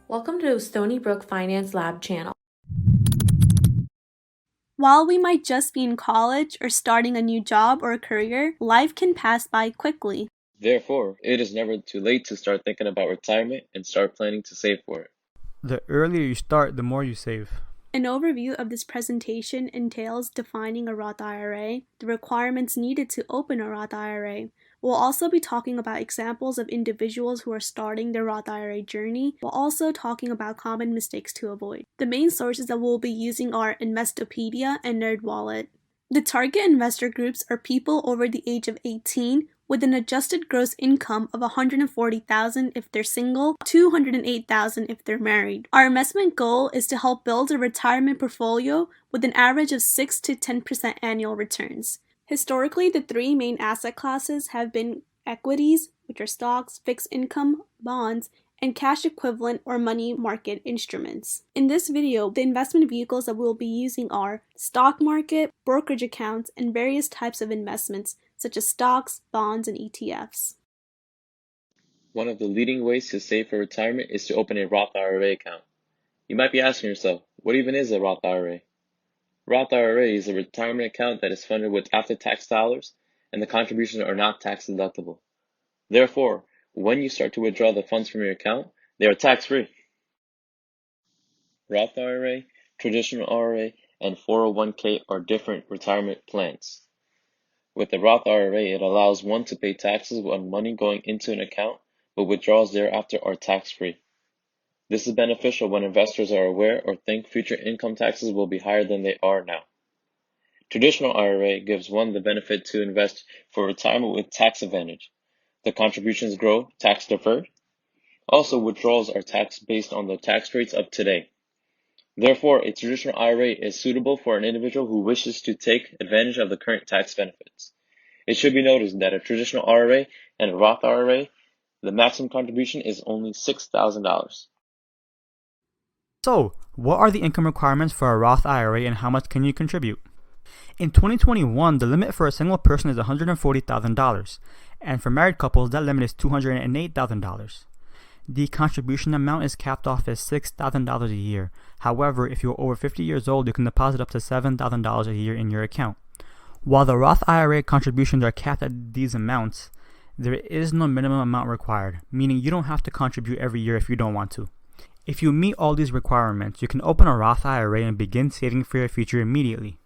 Welcome to Stony Finance Lab channel. While we might just be in college or starting a new job or career, life can pass by quickly. Therefore, it is never too late to start thinking about retirement and start planning to save for it. The earlier you start, the more you save. An overview of this presentation entails defining a Roth IRA, the requirements needed to open a Roth IRA. We'll also be talking about examples of individuals who are starting their Roth IRA journey, while also talking about common mistakes to avoid. The main sources that we'll be using are Investopedia and NerdWallet. The target investor groups are people over the age of 18 with an adjusted gross income of $140,000 if they're single, $208,000 if they're married. Our investment goal is to help build a retirement portfolio with an average of 6 to 10% annual returns. Historically, the three main asset classes have been equities, which are stocks, fixed income, bonds, and cash equivalent or money market instruments. In this video, the investment vehicles that we'll be using are stock market, brokerage accounts, and various types of investments, such as stocks, bonds, and ETFs. One of the leading ways to save for retirement is to open a Roth IRA account. You might be asking yourself, what even is a Roth IRA? Roth IRA is a retirement account that is funded with after-tax dollars, and the contributions are not tax deductible. Therefore, when you start to withdraw the funds from your account, they are tax-free. Roth IRA, traditional IRA, and 401k are different retirement plans. With the Roth IRA, it allows one to pay taxes on money going into an account, but withdrawals thereafter are tax-free. This is beneficial when investors are aware or think future income taxes will be higher than they are now. Traditional IRA gives one the benefit to invest for retirement with tax advantage. The contributions grow tax-deferred. Also, withdrawals are taxed based on the tax rates of today. Therefore, a traditional IRA is suitable for an individual who wishes to take advantage of the current tax benefits. It should be noted that a traditional IRA and a Roth IRA, the maximum contribution is only $6,000. So, what are the income requirements for a Roth IRA and how much can you contribute? In 2021, the limit for a single person is $140,000, and for married couples, that limit is $208,000. The contribution amount is capped off as $6,000 a year. However, if you're over 50 years old, you can deposit up to $7,000 a year in your account. While the Roth IRA contributions are capped at these amounts, there is no minimum amount required, meaning you don't have to contribute every year if you don't want to. If you meet all these requirements, you can open a Roth IRA and begin saving for your future immediately.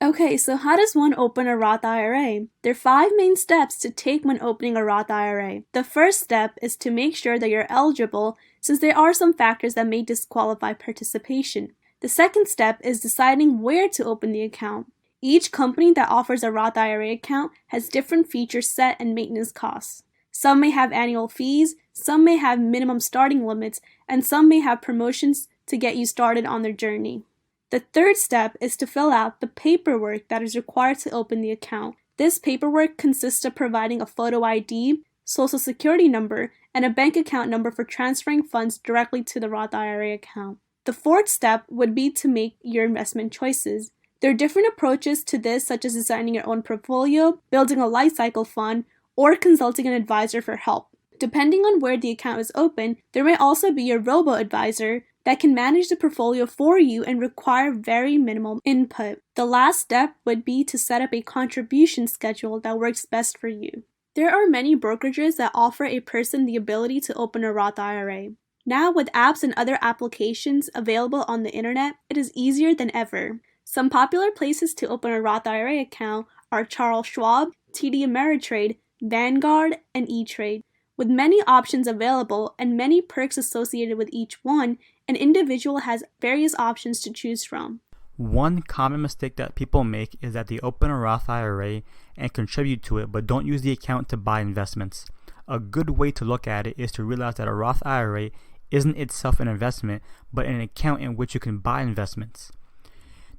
Okay, so how does one open a Roth IRA? There are 5 main steps to take when opening a Roth IRA. The first step is to make sure that you're eligible, since there are some factors that may disqualify participation. The second step is deciding where to open the account. Each company that offers a Roth IRA account has different feature set and maintenance costs. Some may have annual fees, some may have minimum starting limits, and some may have promotions to get you started on their journey. The third step is to fill out the paperwork that is required to open the account. This paperwork consists of providing a photo ID, social security number, and a bank account number for transferring funds directly to the Roth IRA account. The fourth step would be to make your investment choices. There are different approaches to this, such as designing your own portfolio, building a life cycle fund, or consulting an advisor for help. Depending on where the account is open, there may also be a robo-advisor that can manage the portfolio for you and require very minimal input. The last step would be to set up a contribution schedule that works best for you. There are many brokerages that offer a person the ability to open a Roth IRA. Now, with apps and other applications available on the internet, it is easier than ever. Some popular places to open a Roth IRA account are Charles Schwab, TD Ameritrade, Vanguard, and E-Trade. With many options available and many perks associated with each one, an individual has various options to choose from. One common mistake that people make is that they open a Roth IRA and contribute to it but don't use the account to buy investments. A good way to look at it is to realize that a Roth IRA isn't itself an investment, but an account in which you can buy investments.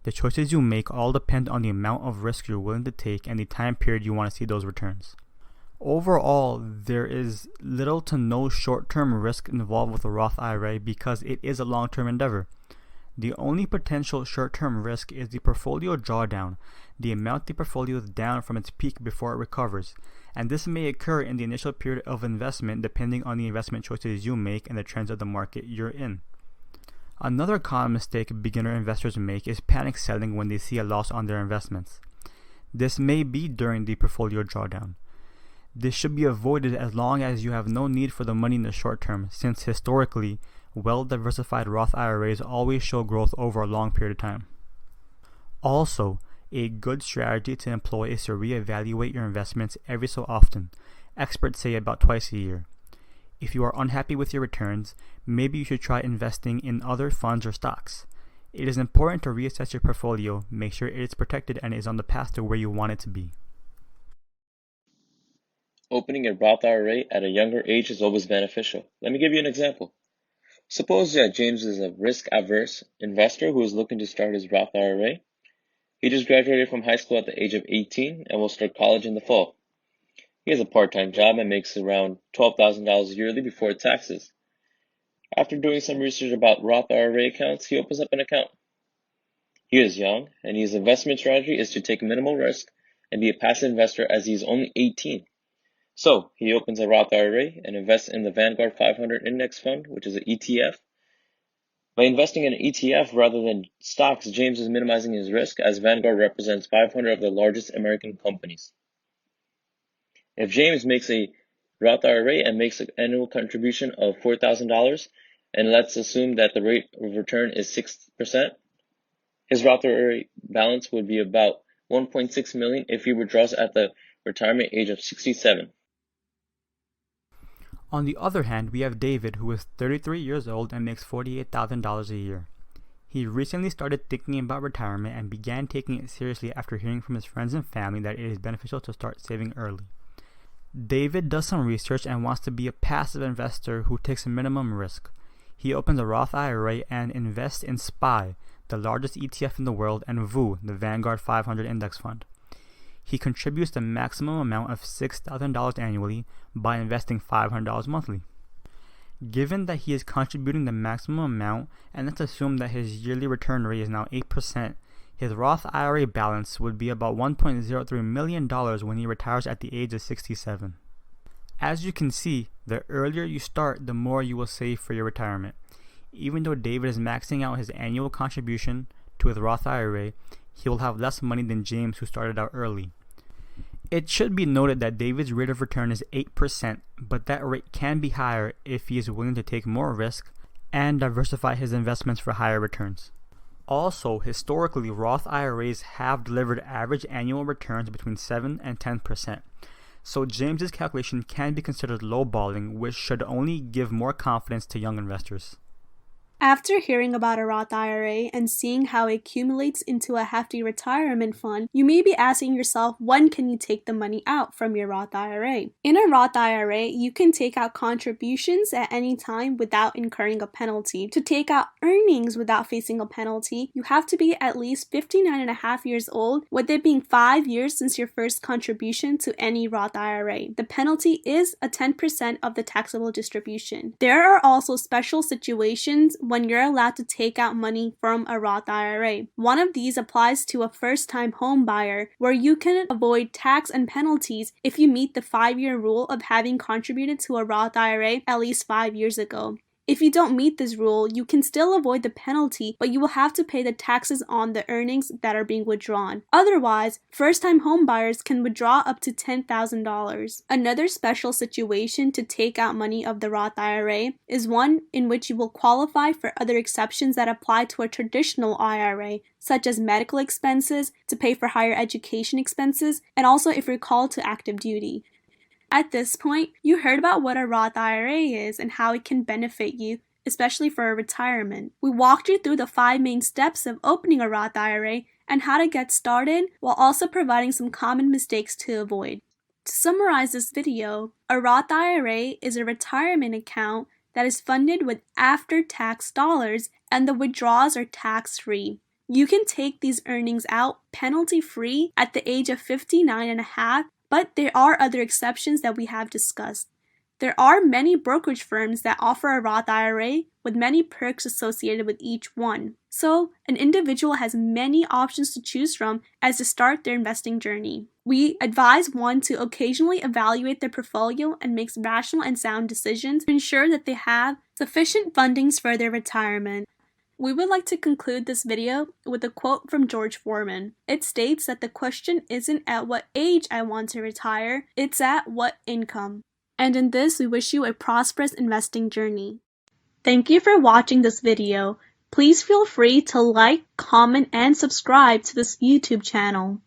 The choices you make all depend on the amount of risk you're willing to take and the time period you want to see those returns. Overall, there is little to no short-term risk involved with a Roth IRA because it is a long-term endeavor. The only potential short-term risk is the portfolio drawdown, the amount the portfolio is down from its peak before it recovers, and this may occur in the initial period of investment depending on the investment choices you make and the trends of the market you're in. Another common mistake beginner investors make is panic selling when they see a loss on their investments. This may be during the portfolio drawdown. This should be avoided as long as you have no need for the money in the short term, since historically, well-diversified Roth IRAs always show growth over a long period of time. Also, a good strategy to employ is to reevaluate your investments every so often. Experts say about twice a year. If you are unhappy with your returns, maybe you should try investing in other funds or stocks. It is important to reassess your portfolio, make sure it is protected and is on the path to where you want it to be. Opening a Roth IRA at a younger age is always beneficial. Let me give you an example. Suppose that James is a risk-averse investor who is looking to start his Roth IRA. He just graduated from high school at the age of 18 and will start college in the fall. He has a part-time job and makes around $12,000 yearly before taxes. After doing some research about Roth IRA accounts, he opens up an account. He is young, and his investment strategy is to take minimal risk and be a passive investor as he is only 18. So, he opens a Roth IRA and invests in the Vanguard 500 Index Fund, which is an ETF. By investing in an ETF rather than stocks, James is minimizing his risk as Vanguard represents 500 of the largest American companies. If James makes a Roth IRA and makes an annual contribution of $4,000, and let's assume that the rate of return is 6%, his Roth IRA balance would be about $1.6 million if he withdraws at the retirement age of 67. On the other hand, we have David, who is 33 years old and makes $48,000 a year. He recently started thinking about retirement and began taking it seriously after hearing from his friends and family that it is beneficial to start saving early. David does some research and wants to be a passive investor who takes a minimum risk. He opens a Roth IRA and invests in SPY, the largest ETF in the world, and VU, the Vanguard 500 Index Fund. He contributes the maximum amount of $6,000 annually by investing $500 monthly. Given that he is contributing the maximum amount, and let's assume that his yearly return rate is now 8%, his Roth IRA balance would be about $1.03 million when he retires at the age of 67. As you can see, the earlier you start, the more you will save for your retirement. Even though David is maxing out his annual contribution to his Roth IRA, he will have less money than James, who started out early. It should be noted that David's rate of return is 8%, but that rate can be higher if he is willing to take more risk and diversify his investments for higher returns. Also, historically, Roth IRAs have delivered average annual returns between 7 and 10%. So James's calculation can be considered lowballing, which should only give more confidence to young investors. After hearing about a Roth IRA and seeing how it accumulates into a hefty retirement fund, you may be asking yourself, when can you take the money out from your Roth IRA? In a Roth IRA, you can take out contributions at any time without incurring a penalty. To take out earnings without facing a penalty, you have to be at least 59 and a half years old, with it being 5 years since your first contribution to any Roth IRA. The penalty is a 10% of the taxable distribution. There are also special situations when you're allowed to take out money from a Roth IRA. One of these applies to a first-time home buyer, where you can avoid tax and penalties if you meet the 5-year rule of having contributed to a Roth IRA at least 5 years ago. If you don't meet this rule, you can still avoid the penalty, but you will have to pay the taxes on the earnings that are being withdrawn. Otherwise, first-time home buyers can withdraw up to $10,000. Another special situation to take out money of the Roth IRA is one in which you will qualify for other exceptions that apply to a traditional IRA, such as medical expenses, to pay for higher education expenses, and also if you're called to active duty. At this point, you heard about what a Roth IRA is and how it can benefit you, especially for a retirement. We walked you through the 5 main steps of opening a Roth IRA and how to get started, while also providing some common mistakes to avoid. To summarize this video, a Roth IRA is a retirement account that is funded with after-tax dollars, and the withdrawals are tax-free. You can take these earnings out penalty-free at the age of 59 and a half, but there are other exceptions that we have discussed. There are many brokerage firms that offer a Roth IRA with many perks associated with each one. So, an individual has many options to choose from as they start their investing journey. We advise one to occasionally evaluate their portfolio and make rational and sound decisions to ensure that they have sufficient fundings for their retirement. We would like to conclude this video with a quote from George Foreman. It states that the question isn't at what age I want to retire, it's at what income. And in this, we wish you a prosperous investing journey. Thank you for watching this video. Please feel free to like, comment, and subscribe to this YouTube channel.